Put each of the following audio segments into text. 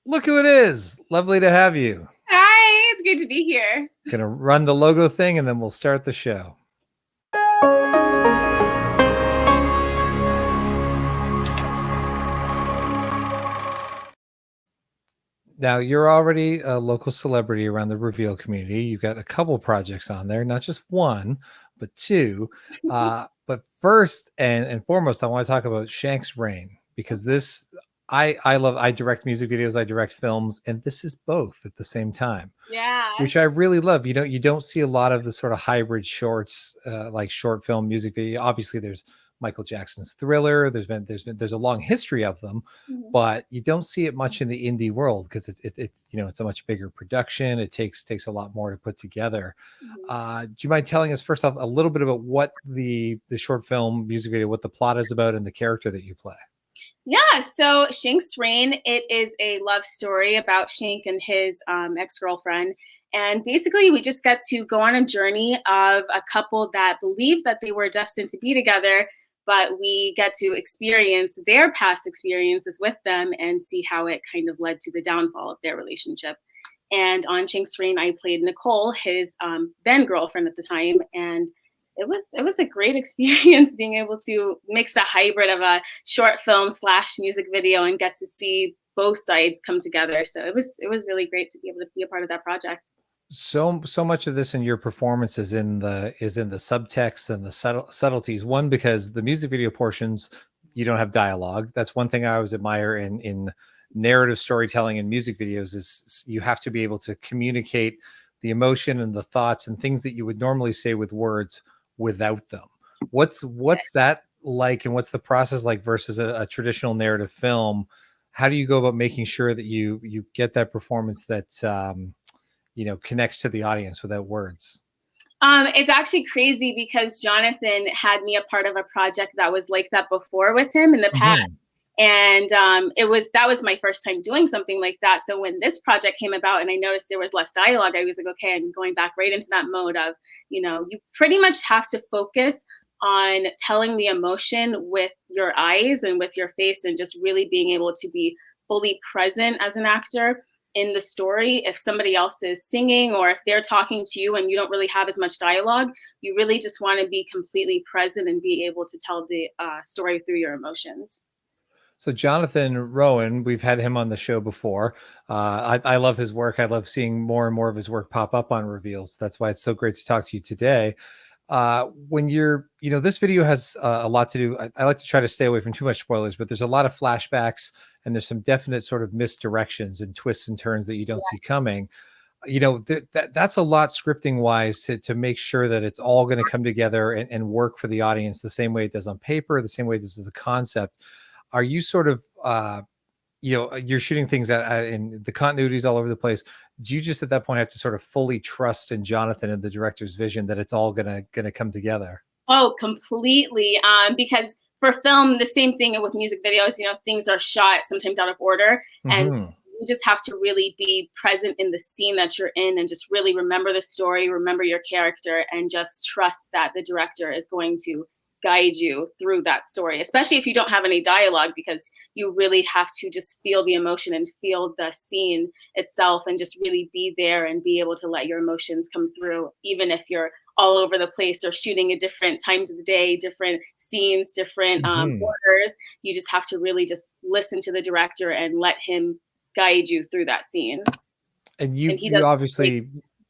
Look who it is. Lovely to have you. Hi, it's great to be here. Gonna run the logo thing and then we'll start the show. Now, you're already a local celebrity around the Reveel'd community. You've got a couple projects on there, not just one, but two. But first and foremost, I want to talk about Shank's Reign because I direct music videos, I direct films, and this is both at the same time, Yeah. which I really love. You don't see a lot of the sort of hybrid shorts, like short film music video. Obviously, there's Michael Jackson's Thriller. There's a long history of them, Mhm. but you don't see it much in the indie world because it's a much bigger production. It takes a lot more to put together. Mhm. Do you mind telling us first off a little bit about what the short film music video, what the plot is about, and the character that you play? Yeah, so Shank's Reign, it is a love story about Shank and his ex-girlfriend. And basically, we just get to go on a journey of a couple that believe that they were destined to be together, but we get to experience their past experiences with them and see how it kind of led to the downfall of their relationship. And on Shank's Reign, I played Nicole, his then girlfriend at the time, and it was a great experience being able to mix a hybrid of a short film slash music video and get to see both sides come together. So it was really great to be able to be a part of that project. So much of this in your performance is in the subtext and the subtleties. One, because the music video portions, you don't have dialogue. That's one thing I always admire in narrative storytelling and music videos is you have to be able to communicate the emotion and the thoughts and things that you would normally say with words without them. What's that like, and what's the process like versus a traditional narrative film? How do you go about making sure that you get that performance that connects to the audience without words? It's actually crazy because Jonathan had me a part of a project that was like that before with him in the Mhm. past. And that was my first time doing something like that. So when this project came about and I noticed there was less dialogue, I was like, okay, I'm going back right into that mode of, you pretty much have to focus on telling the emotion with your eyes and with your face and just really being able to be fully present as an actor in the story. If somebody else is singing or if they're talking to you and you don't really have as much dialogue, you really just want to be completely present and be able to tell the story through your emotions. So Jonathan Rowan, we've had him on the show before. I love his work. I love seeing more and more of his work pop up on Reveals. That's why it's so great to talk to you today. When this video has a lot to do. I like to try to stay away from too much spoilers, but there's a lot of flashbacks and there's some definite sort of misdirections and twists and turns that you don't see coming. That's a lot scripting wise to make sure that it's all going to come together and work for the audience the same way it does on paper, the same way this is a concept. Are you sort of you're shooting things in the continuities all over the place? Do you just at that point have to sort of fully trust in Jonathan and the director's vision that it's all gonna come together? Oh, completely. Because for film, the same thing with music videos, things are shot sometimes out of order. And Hmm. you just have to really be present in the scene that you're in and just really remember the story, remember your character, and just trust that the director is going to guide you through that story, especially if you don't have any dialogue, because you really have to just feel the emotion and feel the scene itself and just really be there and be able to let your emotions come through, even if you're all over the place or shooting at different times of the day, different scenes, different Hmm. orders. You just have to really just listen to the director and let him guide you through that scene. And And you he you does like obviously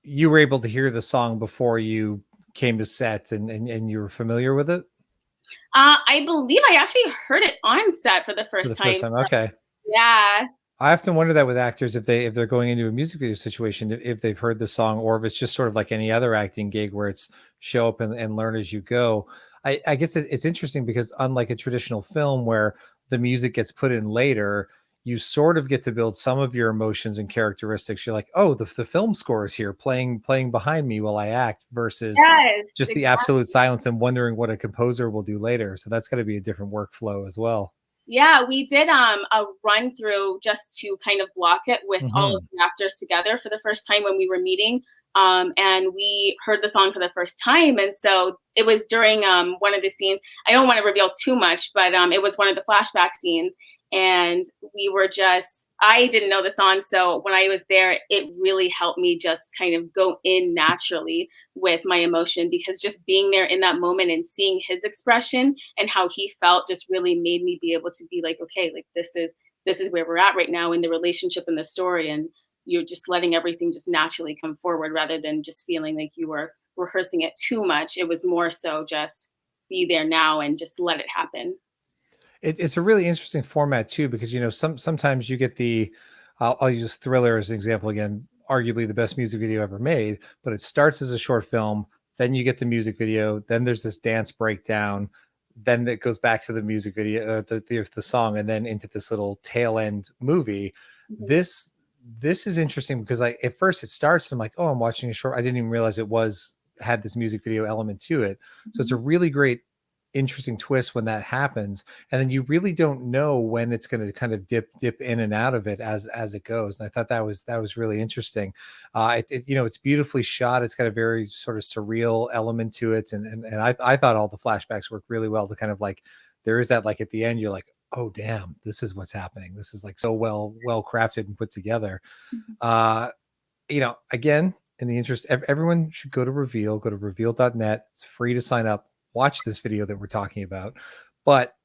you were able to hear the song before you came to set and you were familiar with it I believe I actually heard it on set for the for the first first time. time. So Okay. yeah. I often wonder that with actors if they're going into a music video situation, if they've heard the song or if it's just sort of like any other acting gig where it's show up and learn as you go. I guess it's interesting because unlike a traditional film where the music gets put in later, you sort of get to build some of your emotions and characteristics. You're like, oh, the film score is here playing behind me while I act versus Yes, just the absolute exactly. silence and wondering what a composer will do later. So that's got to be a different workflow as well. Yeah, we did a run through just to kind of block it with all of Hmm. the actors together for the first time when we were meeting. And we heard the song for the first time. And so it was during one of the scenes. I don't want to reveal too much, but it was one of the flashback scenes. And we were just, I didn't know the song. So when I was there, it really helped me just kind of go in naturally with my emotion, because just being there in that moment and seeing his expression and how he felt just really made me be able to be like, okay, like this is where we're at right now in the relationship and the story. And you're just letting everything just naturally come forward rather than just feeling like you were rehearsing it too much. It was more so just be there now and just let it happen. It's a really interesting format too, because sometimes you get the I'll use Thriller as an example again, arguably the best music video ever made, but it starts as a short film, then you get the music video, then there's this dance breakdown, then it goes back to the music video, the song, and then into this little tail end movie. Mhm. This is interesting because like at first it starts and I'm like, oh, I'm watching a short. I didn't even realize it was had this music video element to it. So it's a Mhm. really great interesting twist when that happens, and then you really don't know when it's going to kind of dip in and out of it as it goes. And I thought that was really interesting. It's beautifully shot. It's got a very sort of surreal element to it, and I thought all the flashbacks worked really well to kind of like there is that like at the end you're like, oh damn, this is what's happening. This is like so well crafted and put together. Mhm. uh Again, in the interest, everyone should go to reveal.net. It's free to sign up, watch this video that we're talking about. But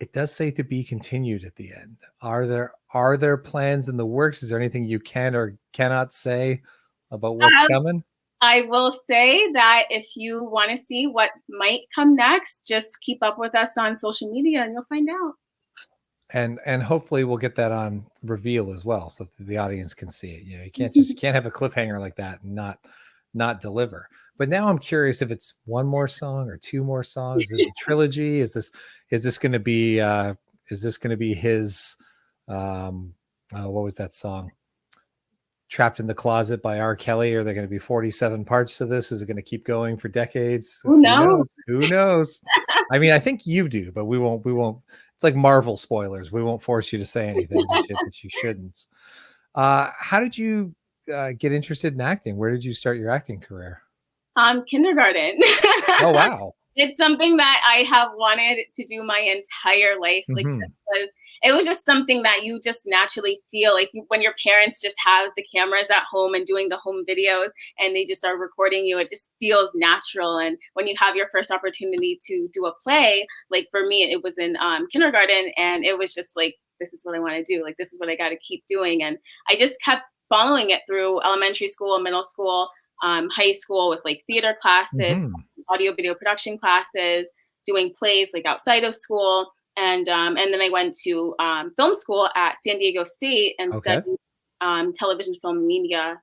it does say to be continued at the end. Are there plans in the works? Is there anything you can or cannot say about what's Um, coming? I will say that if you want to see what might come next, just keep up with us on social media and you'll find out. And hopefully we'll get that on reveal as well, so that the audience can see it. You can't have a cliffhanger like that and not deliver. But now I'm curious if it's one more song or two more songs. Is it a trilogy? Is this going to be his what was that song, Trapped in the Closet by R. Kelly? Are there going to be 47 parts to this? Is it going to keep going for decades? Who Who knows? knows? Who knows? I mean, I think you do, but we won't. It's like Marvel spoilers. We won't force you to say anything that you shouldn't. How did you get interested in acting? Where did you start your acting career? Kindergarten. Oh, wow. It's something that I have wanted to do my entire life. Like Hmm. it was just something that you just naturally feel like when your parents just have the cameras at home and doing the home videos and they just are recording you, it just feels natural. And when you have your first opportunity to do a play, like for me, it was in kindergarten, and it was just like, this is what I want to do. Like, this is what I got to keep doing. And I just kept following it through elementary school, middle school, high school with like theater classes, Hmm. audio video production classes, doing plays like outside of school, and then I went to film school at San Diego State and Okay. studied television, film, media,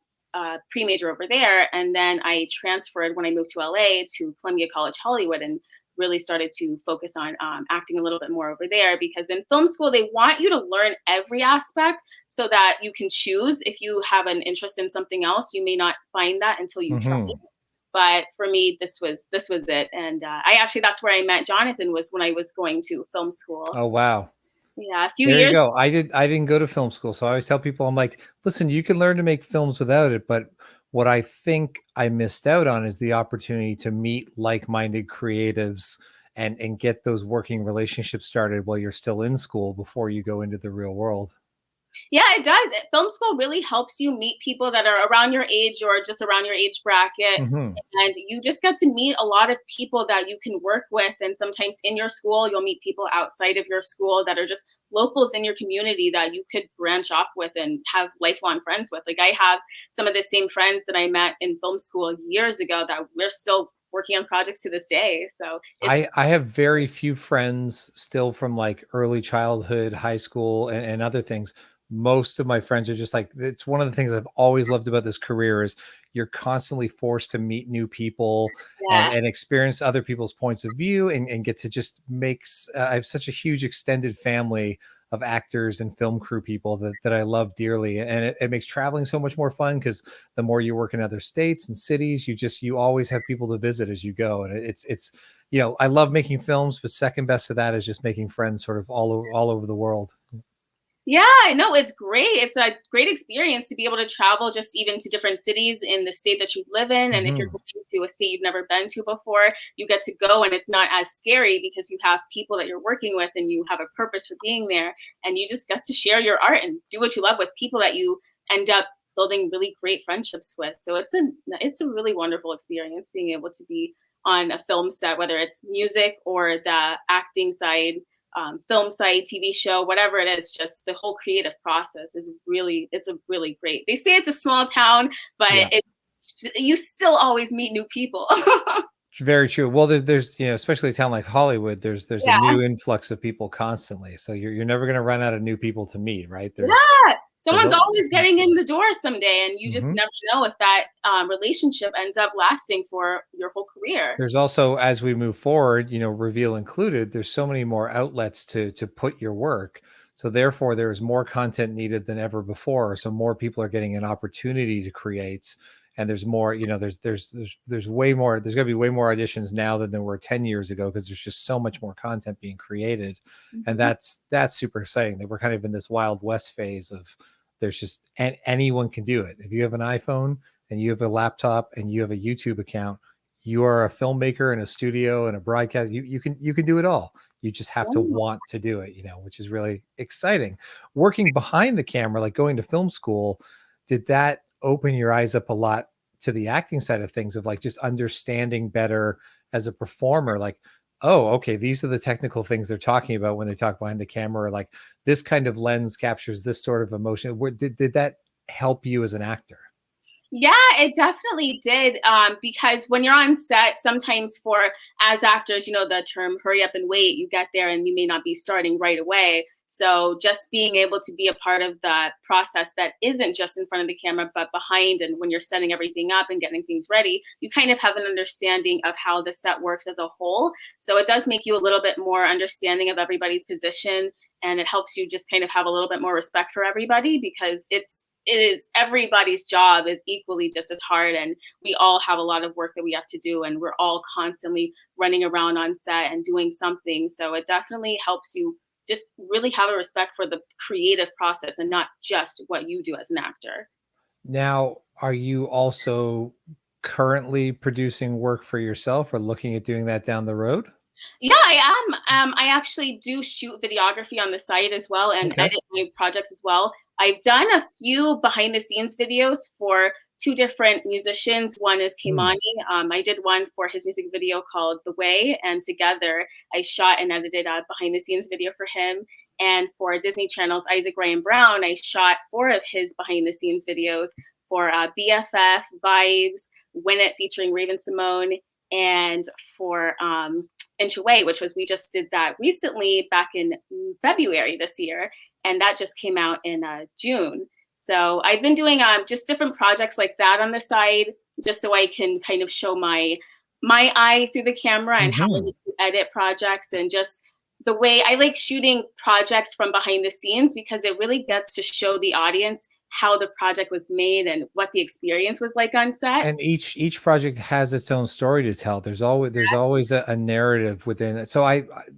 pre major over there, and then I transferred when I moved to LA to Columbia College Hollywood and really started to focus on acting a little bit more over there, because in film school they want you to learn every aspect so that you can choose. If you have an interest in something else, you may not find that until you try it. Hmm. But for me, this was it. And I actually, that's where I met Jonathan, was when I was going to film school. Oh, wow. Yeah, a few There you years. go. I didn't go to film school, so I always tell people, I'm like, listen, you can learn to make films without it, but what I think I missed out on is the opportunity to meet like-minded creatives and get those working relationships started while you're still in school before you go into the real world. Yeah, it does. Film school really helps you meet people that are around your age or just around your age bracket. Hmm. And you just get to meet a lot of people that you can work with. And sometimes in your school, you'll meet people outside of your school that are just locals in your community that you could branch off with and have lifelong friends with. Like, I have some of the same friends that I met in film school years ago that we're still working on projects to this day. So it's I have very few friends still from like early childhood, high school, and other things. Most of my friends are just like, it's one of the things I've always loved about this career is you're constantly forced to meet new people and yeah. and experience other people's points of view and get to just makes I have such a huge extended family of actors and film crew people that I love dearly, and it makes traveling so much more fun because the more you work in other states and cities, you always have people to visit as you go, and it's I love making films, but second best to that is just making friends sort of all over the world. Yeah, no, it's great. It's a great experience to be able to travel just even to different cities in the state that you live in. And if you're Hmm. going to a state you've never been to before, you get to go and it's not as scary because you have people that you're working with and you have a purpose for being there. And you just get to share your art and do what you love with people that you end up building really great friendships with. So it's a really wonderful experience being able to be on a film set, whether it's music or the acting side, film site, TV show, whatever it is, just the whole creative process is it's a really great. They say it's a small town, but Yeah. you still always meet new people. Very true. Well, there's especially a town like Hollywood, there's a Yeah, new influx of people constantly. So you're never going to run out of new people to meet, right? yeah. There's Someone's a always getting in the door someday, and you just Mhm. never know if that relationship ends up lasting for your whole career. There's also, as we move forward, Reveal included, there's so many more outlets to put your work. So therefore, there's more content needed than ever before. So more people are getting an opportunity to create, and there's more. There's way more. There's going to be way more auditions now than there were 10 years ago because there's just so much more content being created, and Mhm. that's super exciting. That we're kind of in this Wild West phase of there's just anyone can do it. If you have an iPhone and you have a laptop and you have a YouTube account, you are a filmmaker in a studio and a broadcast. You can do it all. You just have to Yeah. want to do it, which is really exciting. Working behind the camera, like going to film school, did that open your eyes up a lot to the acting side of things, of like just understanding better as a performer, like, oh, okay, these are the technical things they're talking about when they talk behind the camera, or like this kind of lens captures this sort of emotion. Did that help you as an actor? Yeah, it definitely did. Because when you're on set, sometimes as actors, the term hurry up and wait, you get there and you may not be starting right away. So just being able to be a part of the process that isn't just in front of the camera, but behind, and when you're setting everything up and getting things ready, you kind of have an understanding of how the set works as a whole. So it does make you a little bit more understanding of everybody's position, and it helps you just kind of have a little bit more respect for everybody because it is everybody's job is equally just as hard, and we all have a lot of work that we have to do, and we're all constantly running around on set and doing something. So it definitely helps you just really have a respect for the creative process and not just what you do as an actor. Now, are you also currently producing work for yourself or looking at doing that down the road? Yeah, I am. I actually do shoot videography on the site as well and Okay. edit my projects as well. I've done a few behind the scenes videos for two different musicians. One is Hmm. Kimani. I did one for his music video called The Way, and together I shot and edited a behind the scenes video for him. And for Disney Channel's Isaac Ryan Brown, I shot four of his behind the scenes videos for BFF, Vibes, Win It featuring Raven Simone, and for Inch Away, which was we just did that recently back in February this year, and that just came out in June. So I've been doing just different projects like that on the side, just so I can kind of show my eye through the camera and how I Hmm. need to edit projects, and just the way I like shooting projects from behind the scenes because it really gets to show the audience how the project was made and what the experience was like on set. And each project has its own story to tell. There's always a narrative within it. So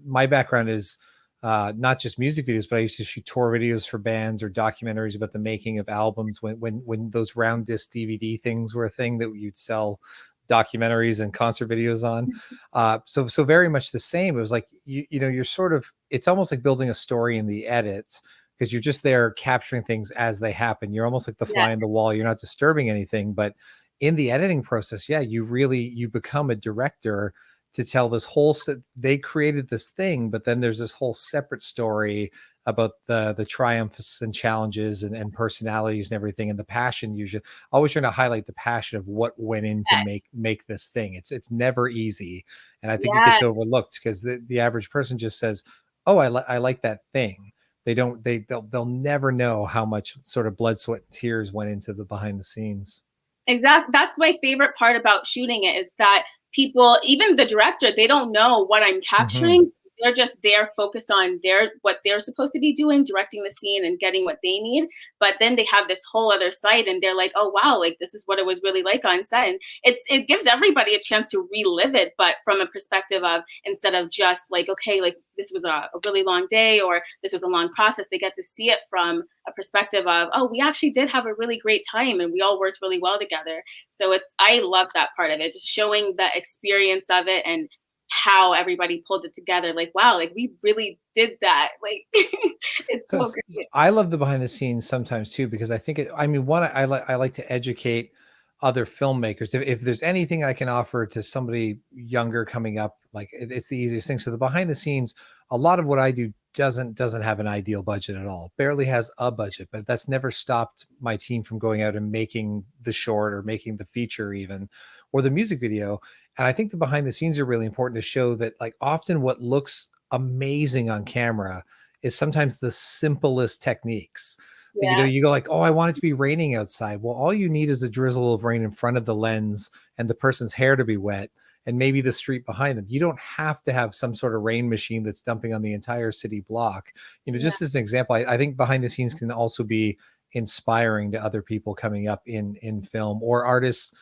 my background is not just music videos, but I used to shoot tour videos for bands or documentaries about the making of albums when those round disc DVD things were a thing that you'd sell documentaries and concert videos on. So very much the same. It was like you're sort of, it's almost like building a story in the edit because you're just there capturing things as they happen. You're almost like the Yeah, fly in the wall. You're not disturbing anything, but in the editing process, yeah, you become a director to tell this whole they created this thing, but then there's this whole separate story about the triumphs and challenges and personalities and everything, and the passion. Usually always trying to highlight the passion of what went in to make this thing. It's never easy, and I think it yeah, gets overlooked because the average person just says, oh, I like that thing. They'll never know how much sort of blood, sweat, and tears went into the behind the scenes. exactly. That's my favorite part about shooting it is that people, even the director, they don't know what I'm Hmm. capturing. they're just there focused on what they're supposed to be doing, directing the scene and getting what they need. But then they have this whole other side and they're like, oh wow, like this is what it was really like on set. And it gives everybody a chance to relive it, but from a perspective of, instead of just like, okay, like this was a really long day or this was a long process, they get to see it from a perspective of, oh, we actually did have a really great time and we all worked really well together. So I love that part of it, just showing the experience of it and how everybody pulled it together. Like, wow, like we really did that. Like, it's So so great. I love the behind the scenes sometimes too, because I think I mean, one, I like to educate other filmmakers. If there's anything I can offer to somebody younger coming up, like it's the easiest thing. So the behind the scenes, a lot of what I do doesn't have an ideal budget at all. Barely has a budget, but that's never stopped my team from going out and making the short or making the feature even, or the music video. And I think the behind the scenes are really important to show that like often what looks amazing on camera is sometimes the simplest techniques. You know, Yeah. you go like, oh, I want it to be raining outside. Well, all you need is a drizzle of rain in front of the lens and the person's hair to be wet and maybe the street behind them. You don't have to have some sort of rain machine that's dumping on the entire city block. You know, Yeah. just as an example, I think behind the scenes can also be inspiring to other people coming up in film, or artists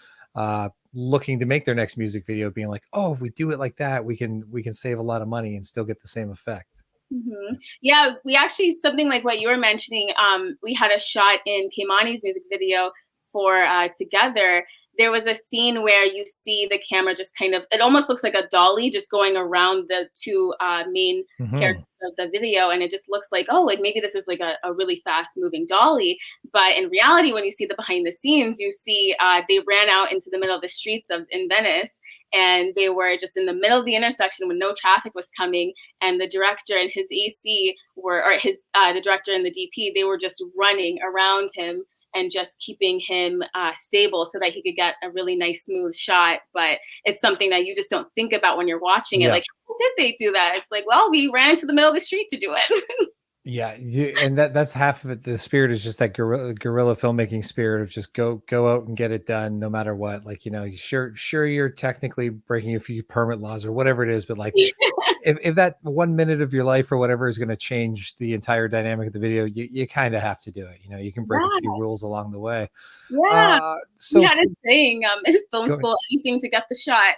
looking to make their next music video, being like, oh, if we do it like that, we can save a lot of money and still get the same effect. Yeah, we actually, something like what you were mentioning, we had a shot in Keimani's music video for Together. There was a scene where you see the camera just kind of, it almost looks like a dolly just going around the two main Hmm. characters of the video. And it just looks like, oh, like maybe this is like a really fast moving dolly. But in reality, when you see the behind the scenes, you see they ran out into the middle of the streets in Venice, and they were just in the middle of the intersection when no traffic was coming, and the director and his AC were, or his the director and the DP, they were just running around him and just keeping him stable so that he could get a really nice smooth shot. But it's something that you just don't think about when you're watching it. Yeah. Like, how did they do that? It's like, well, we ran into the middle of the street to do it. Yeah, and that's half of it. The spirit is just that guerrilla filmmaking spirit of just go out and get it done, no matter what. Like, you know, sure you're technically breaking a few permit laws or whatever it is, but like if that 1 minute of your life or whatever is going to change the entire dynamic of the video, you kind of have to do it. You know, you can break a few Yeah, rules along the way. yeah. We So had a saying in film go school, anything to get the shot.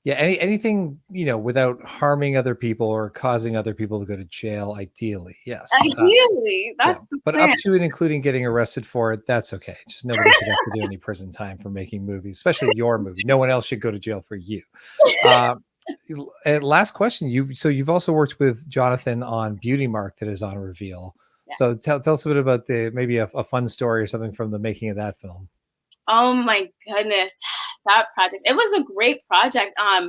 Yeah, anything, you know, without harming other people or causing other people to go to jail, ideally, yes. Ideally, Yeah, that's the but plan. up to and including getting arrested for it, that's okay. Just nobody should have to do any prison time for making movies, especially your movie. No one else should go to jail for you. Uh, and last question, you've also worked with Jonathan on Beauty Mark that is on Reveal. Yeah. So tell us a bit about the maybe a fun story or something from the making of that film. Oh my goodness, that project. It was a great project. I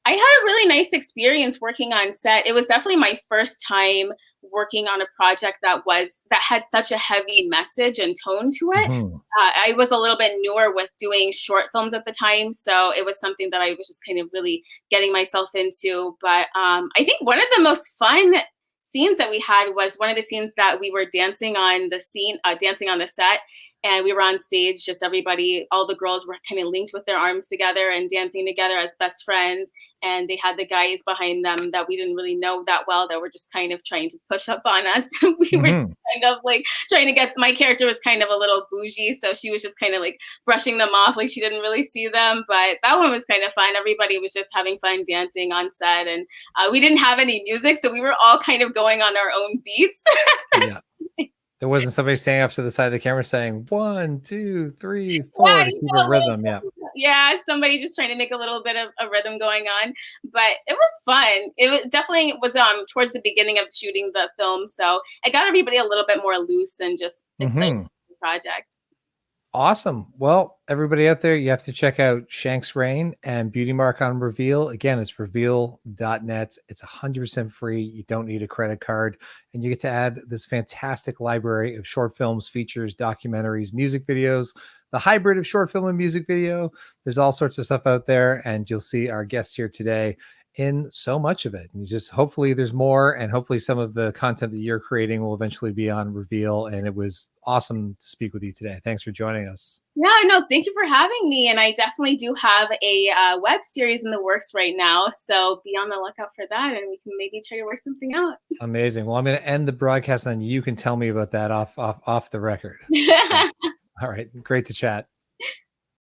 had a really nice experience working on set. It was definitely my first time working on a project that had such a heavy message and tone to it. Mhm. I was a little bit newer with doing short films at the time, so it was something that I was just kind of really getting myself into. But I think one of the most fun scenes that we had was one of the scenes that we were dancing on the set, and we were on stage, just everybody, all the girls were kind of linked with their arms together and dancing together as best friends. And they had the guys behind them that we didn't really know that well that were just kind of trying to push up on us. We were just Mhm. kind of like trying to get, my character was kind of a little bougie, so she was just kind of like brushing them off like she didn't really see them. But that one was kind of fun. Everybody was just having fun dancing on set, and we didn't have any music, so we were all kind of going on our own beats. Yeah. There wasn't somebody standing up to the side of the camera saying 1, 2, 3, 4 Yeah, to keep a rhythm. Yeah. yeah, somebody just trying to make a little bit of a rhythm going on. But it was fun. Definitely was towards the beginning of shooting the film, so it got everybody a little bit more loose and just excited Hmm. for the project. Awesome. Well, everybody out there, you have to check out Shank's Rain and Beauty Mark on Reveal. Again, it's reveal.net. It's 100% free. You don't need a credit card. And you get to add this fantastic library of short films, features, documentaries, music videos, the hybrid of short film and music video. There's all sorts of stuff out there. And you'll see our guest here today in so much of it. And just hopefully there's more, and hopefully some of the content that you're creating will eventually be on Reveel'd. And it was awesome to speak with you today. Thanks for joining us. Yeah, no, thank you for having me. And I definitely do have a web series in the works right now. So be on the lookout for that, and we can maybe try to work something out. Amazing. Well, I'm going to end the broadcast, and then you can tell me about that off the record. So, all right. Great to chat.